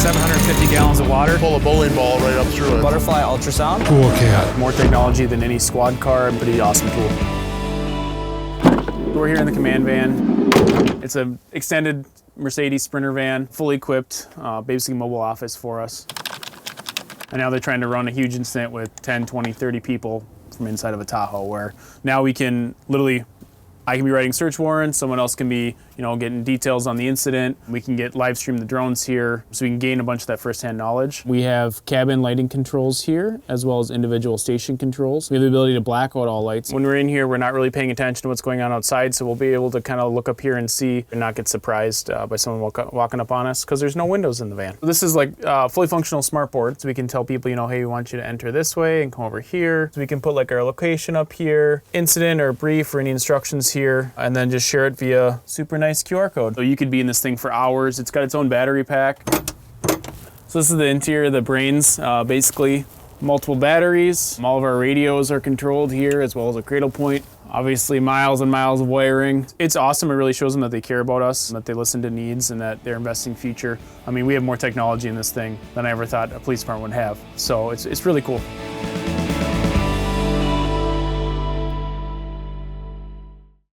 750 gallons of water. Pull a bowling ball right up through it. Butterfly ultrasound. Cool cat. More technology than any squad car. Pretty awesome tool. We're here in the command van. It's an extended Mercedes Sprinter van, fully equipped, basically mobile office for us. And now they're trying to run a huge incident with 10, 20, 30 people from inside of a Tahoe, where now we can literally, I can be writing search warrants, someone else can be, getting details on the incident. We can get live stream the drones here, so we can gain a bunch of that firsthand knowledge. We have cabin lighting controls here, as well as individual station controls. We have the ability to black out all lights. When we're in here, we're not really paying attention to what's going on outside, so we'll be able to kind of look up here and see and not get surprised by someone walking up on us, because there's no windows in the van. This is like a fully functional smart board, so we can tell people, hey, we want you to enter this way and come over here. So we can put like our location up here, incident or brief or any instructions here, and then just share it via super nice QR code. So you could be in this thing for hours. It's got its own battery pack. So this is the interior of the brains, basically multiple batteries. All of our radios are controlled here, as well as a cradle point. Obviously miles and miles of wiring. It's awesome. It really shows them that they care about us, that they listen to needs, and that they're investing future. I mean, we have more technology in this thing than I ever thought a police department would have. So it's really cool.